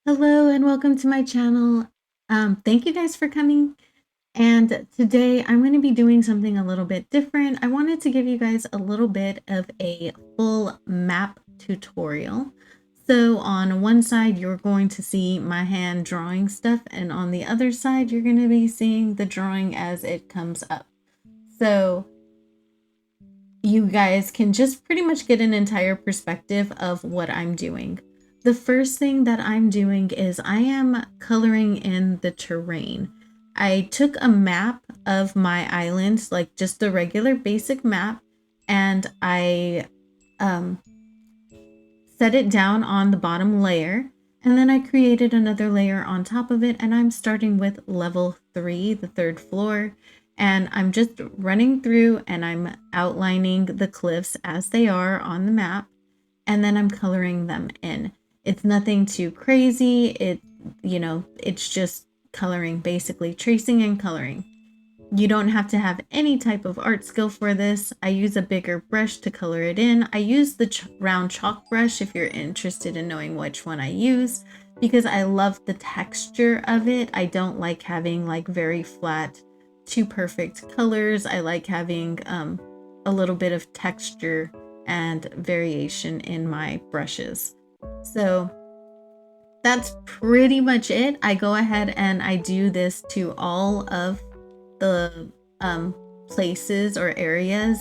Hello and welcome to my channel. Thank you guys for coming. And today I'm going to be doing something a little bit different. I wanted to give you guys a little bit of a full map tutorial. So on one side, you're going to see my hand drawing stuff, and on the other side, you're going to be seeing the drawing as it comes up. So you guys can just pretty much get an entire perspective of what I'm doing. The first thing that I'm doing is I am coloring in the terrain. I took a map of my island, like just a regular basic map, and I set it down on the bottom layer. And then I created another layer on top of it, and I'm starting with level 3, the third floor. And I'm just running through and I'm outlining the cliffs as they are on the map, and then I'm coloring them in. It's nothing too crazy. It's just coloring, basically tracing and coloring. You don't have to have any type of art skill for this. I use a bigger brush to color it in. I use the round chalk brush if you're interested in knowing which one I use, because I love the texture of it. I don't like having like very flat, too perfect colors. I like having a little bit of texture and variation in my brushes. So that's pretty much it. I go ahead and I do this to all of the places or areas.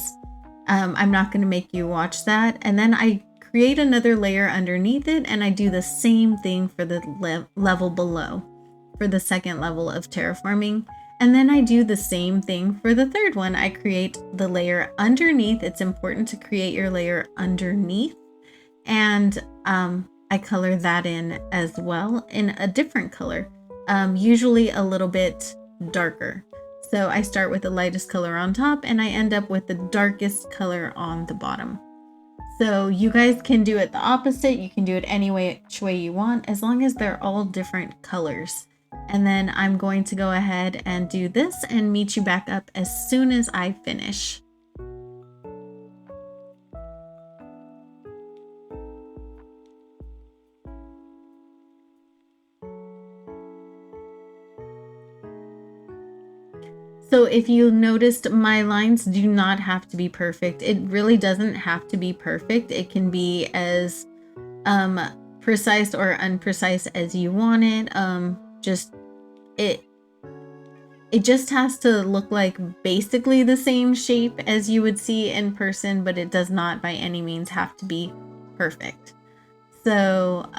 I'm not going to make you watch that. And then I create another layer underneath it, and I do the same thing for the level below, for the second level of terraforming. And then I do the same thing for the third one. I create the layer underneath. It's important to create your layer underneath. And I color that in as well in a different color, usually a little bit darker. So I start with the lightest color on top and I end up with the darkest color on the bottom. So you guys can do it the opposite. You can do it any which way you want, as long as they're all different colors. And then I'm going to go ahead and do this and meet you back up as soon as I finish. So if you noticed, my lines do not have to be perfect. It really doesn't have to be perfect. It can be as precise or unprecise as you want it. It just has to look like basically the same shape as you would see in person, but it does not by any means have to be perfect. So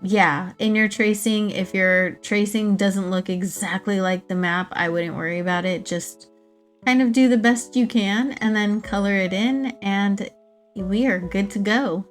yeah, in your tracing, if your tracing doesn't look exactly like the map, I wouldn't worry about it. Just kind of do the best you can and then color it in, and we are good to go.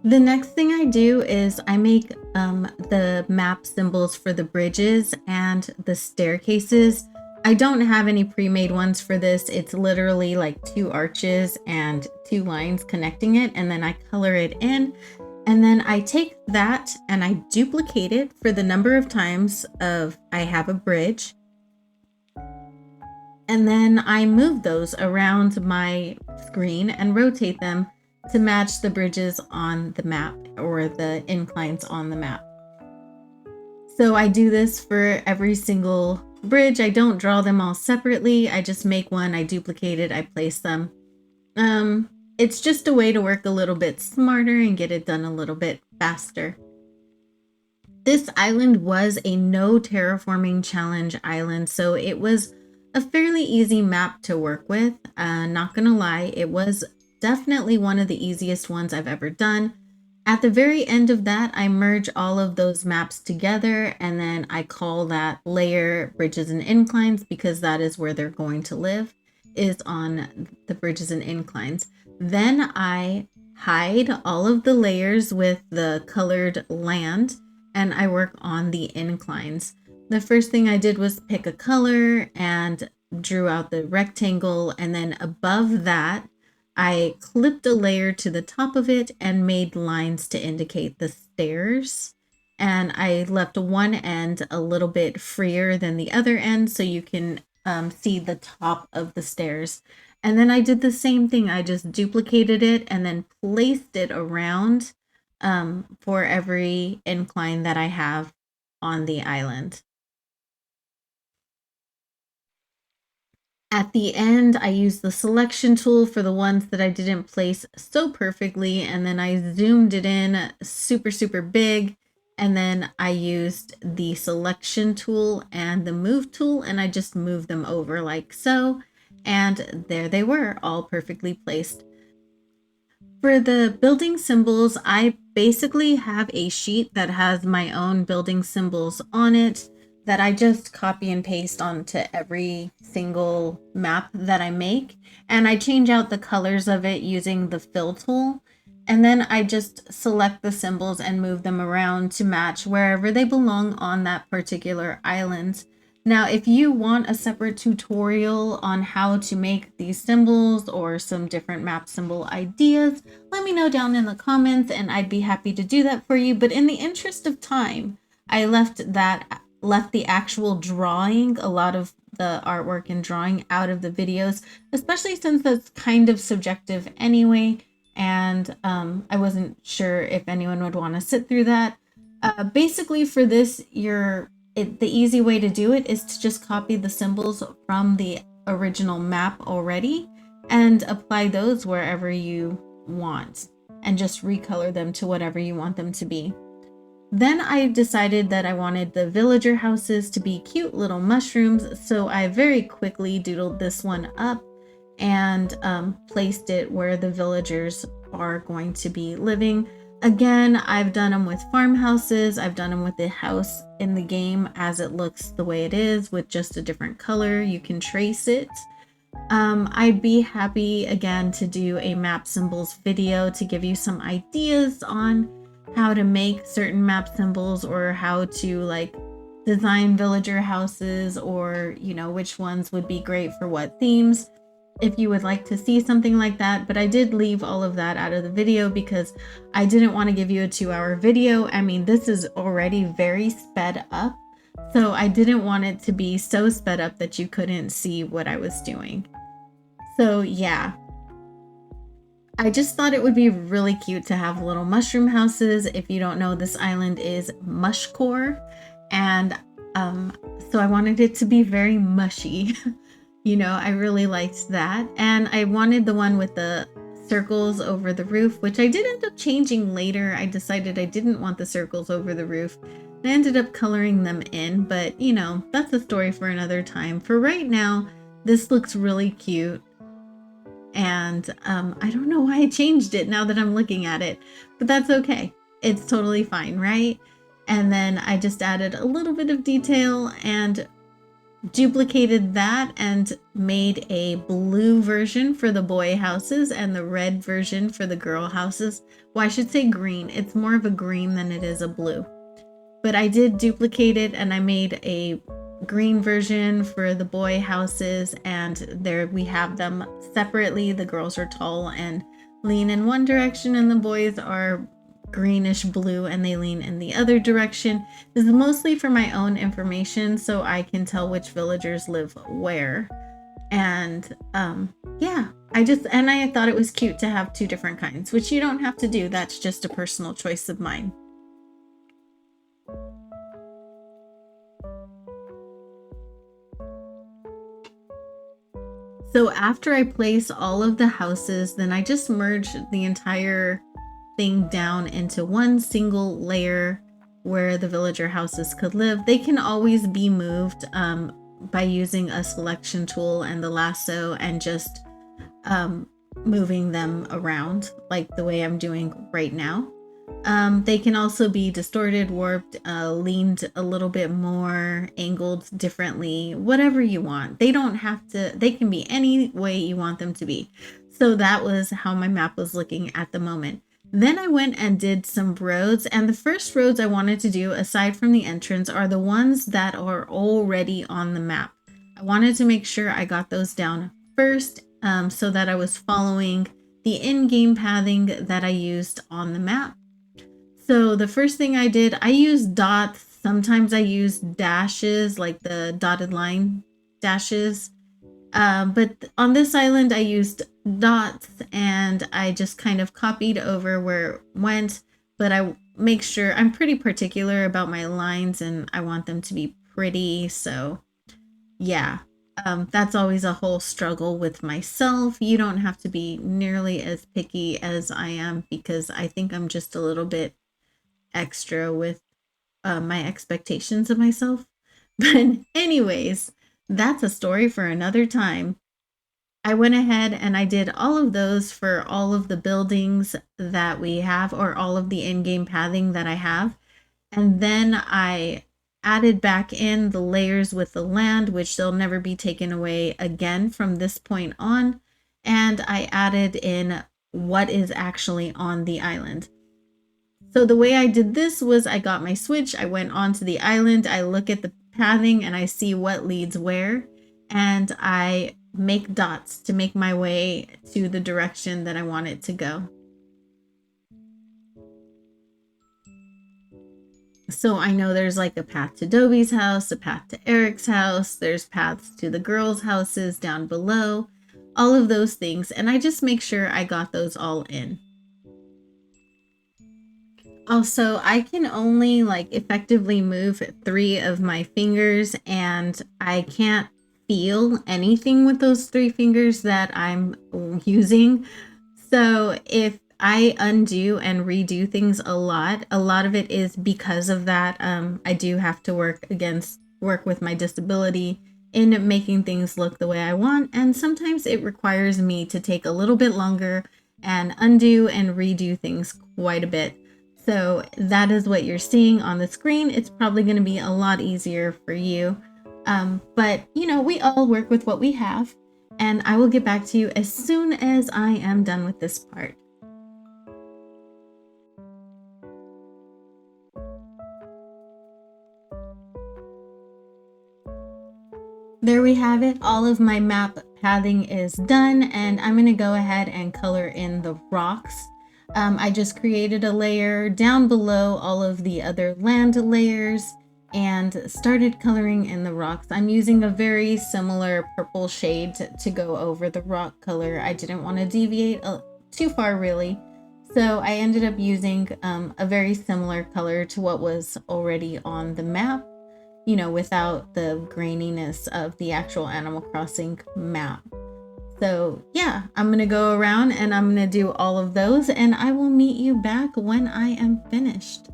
The next thing I do is I make the map symbols for the bridges and the staircases. I don't have any pre-made ones for this. It's literally like 2 arches and 2 lines connecting it, and then I color it in. And then I take that and I duplicate it for the number of times I have a bridge. And then I move those around my screen and rotate them to match the bridges on the map or the inclines on the map. So I do this for every single bridge. I don't draw them all separately. I just make one, I duplicate it, I place them. It's just a way to work a little bit smarter and get it done a little bit faster. This island was a no terraforming challenge island, so it was a fairly easy map to work with. Not gonna lie, it was definitely one of the easiest ones I've ever done. At the very end of that, I merge all of those maps together, and then I call that layer bridges and inclines, because that is where they're going to live, is on the bridges and inclines. Then I hide all of the layers with the colored land, and I work on the inclines. The first thing I did was pick a color and drew out the rectangle, and then above that I clipped a layer to the top of it and made lines to indicate the stairs. And I left one end a little bit freer than the other end so you can see the top of the stairs. And then I did the same thing. I just duplicated it and then placed it around for every incline that I have on the island. At the end, I used the selection tool for the ones that I didn't place so perfectly, and then I zoomed it in super, super big, and then I used the selection tool and the move tool, and I just moved them over like so, and there they were, all perfectly placed. For the building symbols, I basically have a sheet that has my own building symbols on it that I just copy and paste onto every single map that I make. And I change out the colors of it using the fill tool. And then I just select the symbols and move them around to match wherever they belong on that particular island. Now, if you want a separate tutorial on how to make these symbols or some different map symbol ideas, let me know down in the comments and I'd be happy to do that for you. But in the interest of time, I left the actual drawing, a lot of the artwork and drawing out of the videos, especially since that's kind of subjective anyway. And I wasn't sure if anyone would want to sit through that. Basically for this, the easy way to do it is to just copy the symbols from the original map already and apply those wherever you want and just recolor them to whatever you want them to be. Then I decided that I wanted the villager houses to be cute little mushrooms, so I very quickly doodled this one up and placed it where the villagers are going to be living. Again, I've done them with farmhouses. I've done them with the house in the game as it looks the way it is with just a different color. You can trace it. I'd be happy again to do a map symbols video to give you some ideas on how to make certain map symbols or how to like design villager houses or, you know, which ones would be great for what themes. If you would like to see something like that, but I did leave all of that out of the video because I didn't want to give you a 2-hour video. I mean, this is already very sped up, so I didn't want it to be so sped up that you couldn't see what I was doing. So yeah, I just thought it would be really cute to have little mushroom houses. If you don't know, this island is Mushcore, and so I wanted it to be very mushy. You know, I really liked that. And I wanted the one with the circles over the roof, which I did end up changing later. I decided I didn't want the circles over the roof. I ended up coloring them in, but you know, that's a story for another time. For right now, this looks really cute. And I don't know why I changed it now that I'm looking at it, but that's okay. It's totally fine, right? And then I just added a little bit of detail and duplicated that and made a blue version for the boy houses and the red version for the girl houses. Well, I should say green. It's more of a green than it is a blue. But I did duplicate it and I made a green version for the boy houses, and there we have them separately. The girls are tall and lean in one direction and the boys are greenish blue and they lean in the other direction. This is mostly for my own information so I can tell which villagers live where. And yeah, I thought it was cute to have two different kinds, which you don't have to do. That's just a personal choice of mine. So after I place all of the houses, then I just merge the entire thing down into one single layer where the villager houses could live. They can always be moved by using a selection tool and the lasso and just moving them around like the way I'm doing right now. They can also be distorted, warped, leaned a little bit more, angled differently, whatever you want. They don't have to, they can be any way you want them to be. So that was how my map was looking at the moment. Then I went and did some roads, and the first roads I wanted to do, aside from the entrance, are the ones that are already on the map. I wanted to make sure I got those down first so that I was following the in-game pathing that I used on the map. So the first thing I did, I used dots. Sometimes I use dashes, like the dotted line dashes. But on this island, I used dots and I just kind of copied over where it went. But I make sure I'm pretty particular about my lines and I want them to be pretty. So yeah, that's always a whole struggle with myself. You don't have to be nearly as picky as I am because I think I'm just a little bit extra with my expectations of myself. But anyways, that's a story for another time. I went ahead and I did all of those for all of the buildings that we have, or all of the in-game pathing that I have. And then I added back in the layers with the land, which they'll never be taken away again from this point on. And I added in what is actually on the island. So the way I did this was I got my switch, I went onto the island, I look at the pathing and I see what leads where, and I make dots to make my way to the direction that I want it to go. So I know there's like a path to Dobie's house, a path to Eric's house, there's paths to the girls' houses down below, all of those things, and I just make sure I got those all in. Also, I can only like effectively move 3 of my fingers and I can't feel anything with those 3 fingers that I'm using. So if I undo and redo things a lot of it is because of that. I do have to work with my disability in making things look the way I want. And sometimes it requires me to take a little bit longer and undo and redo things quite a bit. So that is what you're seeing on the screen. It's probably going to be a lot easier for you. But you know, we all work with what we have, and I will get back to you as soon as I am done with this part. There we have it. All of my map pathing is done, and I'm going to go ahead and color in the rocks. I just created a layer down below all of the other land layers and started coloring in the rocks. I'm using a very similar purple shade to go over the rock color. I didn't want to deviate too far really. So I ended up using a very similar color to what was already on the map, you know, without the graininess of the actual Animal Crossing map. So yeah, I'm going to go around and I'm going to do all of those, and I will meet you back when I am finished.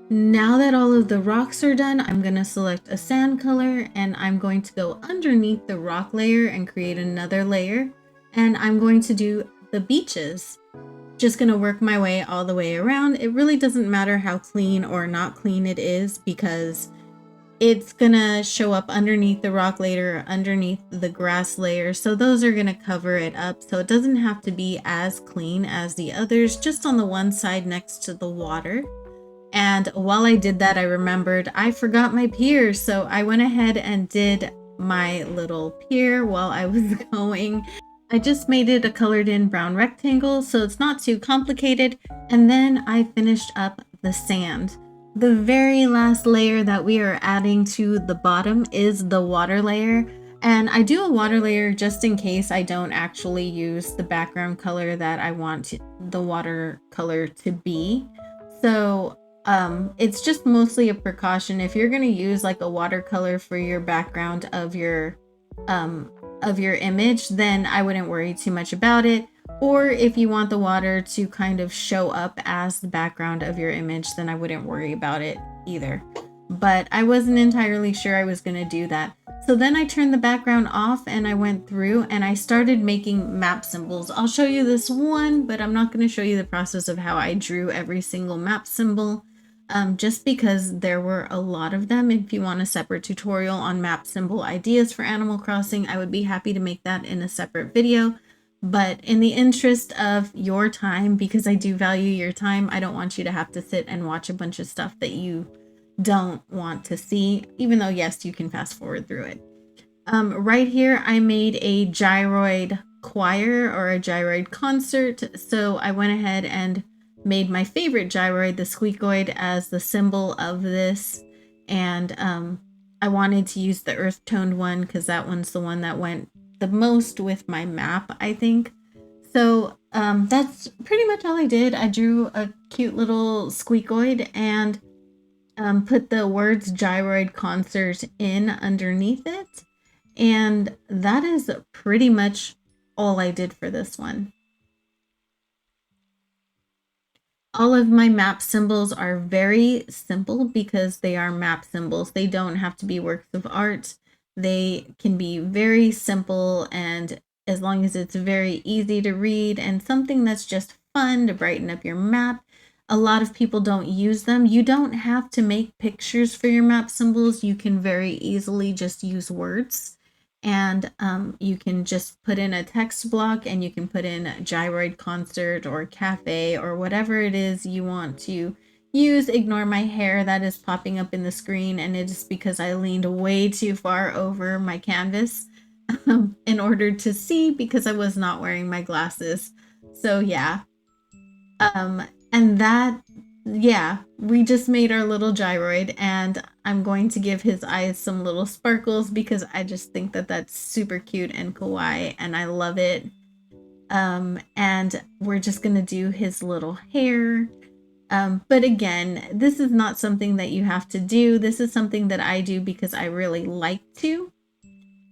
Now that all of the rocks are done, I'm going to select a sand color and I'm going to go underneath the rock layer and create another layer. And I'm going to do the beaches. Just going to work my way all the way around. It really doesn't matter how clean or not clean it is because it's going to show up underneath the rock layer, underneath the grass layer. So those are going to cover it up. So it doesn't have to be as clean as the others, just on the one side next to the water. And while I did that, I remembered I forgot my pier. So I went ahead and did my little pier while I was going. I just made it a colored in brown rectangle, so it's not too complicated. And then I finished up the sand. The very last layer that we are adding to the bottom is the water layer. And I do a water layer just in case I don't actually use the background color that I want the water color to be. So it's just mostly a precaution. If you're going to use like a watercolor for your background of your image, then I wouldn't worry too much about it. Or if you want the water to kind of show up as the background of your image, then I wouldn't worry about it either. But I wasn't entirely sure I was going to do that. So then I turned the background off and I went through and I started making map symbols. I'll show you this one, but I'm not going to show you the process of how I drew every single map symbol, just because there were a lot of them. If you want a separate tutorial on map symbol ideas for Animal Crossing, I would be happy to make that in a separate video. But in the interest of your time, because I do value your time, I don't want you to have to sit and watch a bunch of stuff that you don't want to see, even though yes, you can fast forward through it. Right here, I made a gyroid choir or a gyroid concert. So I went ahead and made my favorite gyroid, the squeakoid, as the symbol of this. And I wanted to use the earth toned one because that one's the one that went the most with my map, I think. So that's pretty much all I did. I drew a cute little squeakoid and put the words gyroid concert in underneath it. And that is pretty much all I did for this one. All of my map symbols are very simple because they are map symbols. They don't have to be works of art. They can be very simple, and as long as it's very easy to read and something that's just fun to brighten up your map. A lot of people don't use them. You don't have to make pictures for your map symbols. You can very easily just use words, and you can just put in a text block and you can put in gyroid concert or cafe or whatever it is you want to use. Ignore my hair that is popping up in the screen, and it is because I leaned way too far over my canvas in order to see because I was not wearing my glasses. So yeah. And that, yeah, we just made our little gyroid, and I'm going to give his eyes some little sparkles because I just think that that's super cute and kawaii, and I love it. And we're just going to do his little hair. But again, this is not something that you have to do. This is something that I do because I really like to.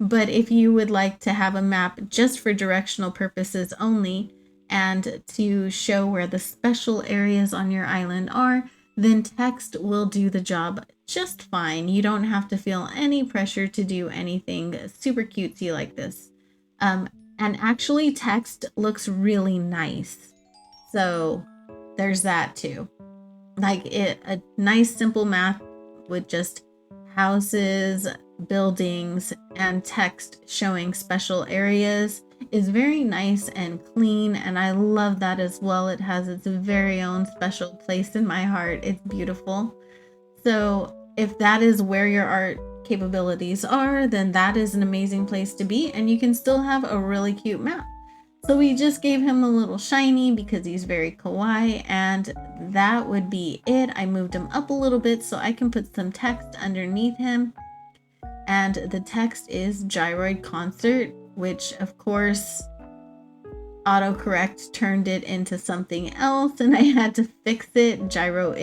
But if you would like to have a map just for directional purposes only, and to show where the special areas on your island are, then text will do the job just fine. You don't have to feel any pressure to do anything super cutesy like this. And actually, text looks really nice. So there's that too. Like a nice simple map with just houses, buildings, and text showing special areas is very nice and clean, and I love that as well. It has its very own special place in my heart. It's beautiful. So if that is where your art capabilities are, then that is an amazing place to be, and you can still have a really cute map. So we just gave him a little shiny because he's very kawaii, and that would be it. I moved him up a little bit so I can put some text underneath him. And the text is gyroid concert, which of course autocorrect turned it into something else and I had to fix it. Hero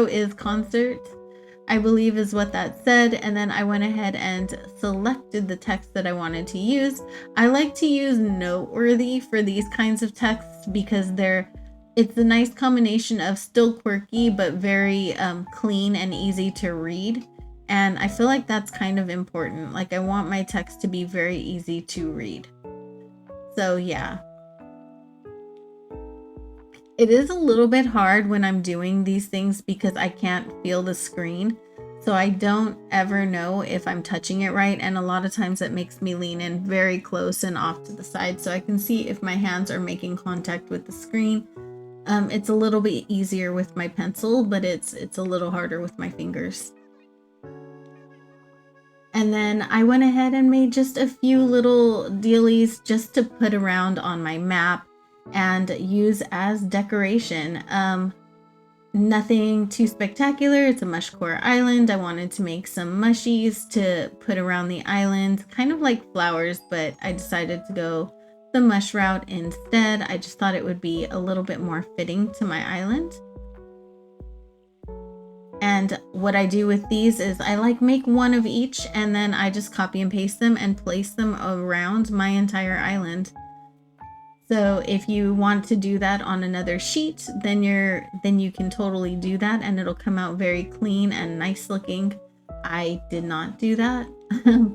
is concert, I believe is what that said. And then I went ahead and selected the text that I wanted to use. I like to use noteworthy for these kinds of texts because it's a nice combination of still quirky but very clean and easy to read. And I feel like that's kind of important. Like I want my text to be very easy to read. So yeah. It is a little bit hard when I'm doing these things because I can't feel the screen. So I don't ever know if I'm touching it right. And a lot of times it makes me lean in very close and off to the side so I can see if my hands are making contact with the screen. It's a little bit easier with my pencil, but it's a little harder with my fingers. And then I went ahead and made just a few little dealies just to put around on my map and use as decoration. Nothing too spectacular. It's a mushcore island. I wanted to make some mushies to put around the island, kind of like flowers, but I decided to go the mush route instead. I just thought it would be a little bit more fitting to my island. And what I do with these is I make one of each and then I just copy and paste them and place them around my entire island. So if you want to do that on another sheet, then you can totally do that and it'll come out very clean and nice looking. I did not do that.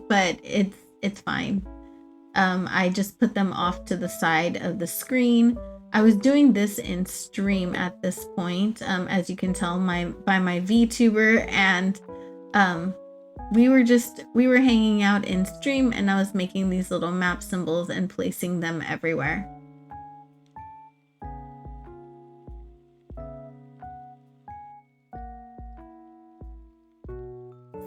but it's fine. I just put them off to the side of the screen. I was doing this in stream at this point, as you can tell by my VTuber, and we were hanging out in stream, and I was making these little map symbols and placing them everywhere.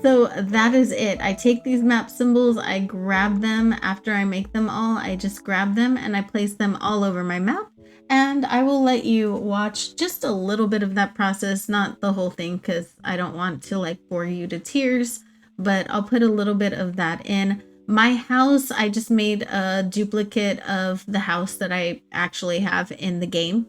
So that is it. I take these map symbols, I grab them after I make them all. I just grab them and I place them all over my map. And I will let you watch just a little bit of that process, not the whole thing, because I don't want to like bore you to tears, but I'll put a little bit of that in. My house, I just made a duplicate of the house that I actually have in the game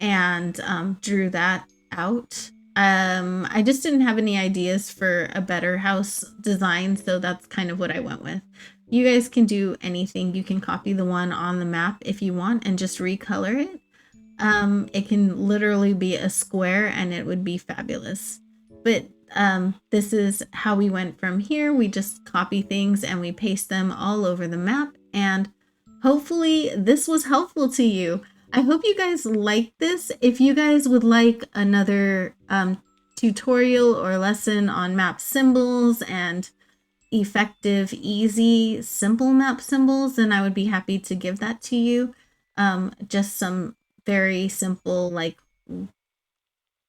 and drew that out. I just didn't have any ideas for a better house design, so that's kind of what I went with. You guys can do anything. You can copy the one on the map if you want and just recolor it. It can literally be a square and it would be fabulous. But this is how we went from here. We just copy things and we paste them all over the map, and hopefully this was helpful to you. I hope you guys like this. If you guys would like another tutorial or lesson on map symbols and effective, easy, simple map symbols, then I would be happy to give that to you. Just some very simple, like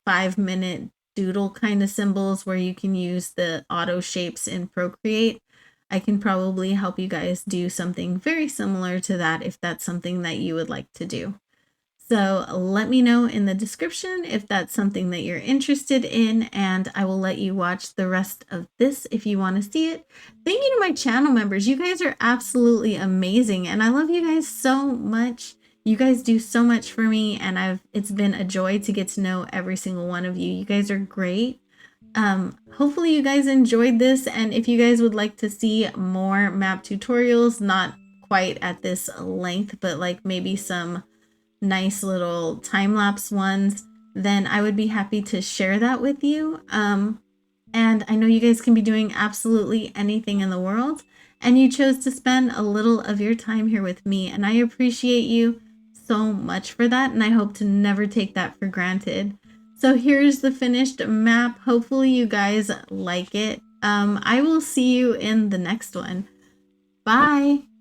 5-minute doodle kind of symbols where you can use the auto shapes in Procreate. I can probably help you guys do something very similar to that if that's something that you would like to do. So let me know in the description if that's something that you're interested in, and I will let you watch the rest of this if you want to see it. Thank you to my channel members. You guys are absolutely amazing, and I love you guys so much. You guys do so much for me, and it's been a joy to get to know every single one of you. You guys are great. Hopefully you guys enjoyed this, and if you guys would like to see more map tutorials, not quite at this length, but like maybe some nice little time-lapse ones, then I would be happy to share that with you. And I know you guys can be doing absolutely anything in the world, and you chose to spend a little of your time here with me, and I appreciate you so much for that, and I hope to never take that for granted. So here's the finished map. Hopefully you guys like it. I will see you in the next one. Bye!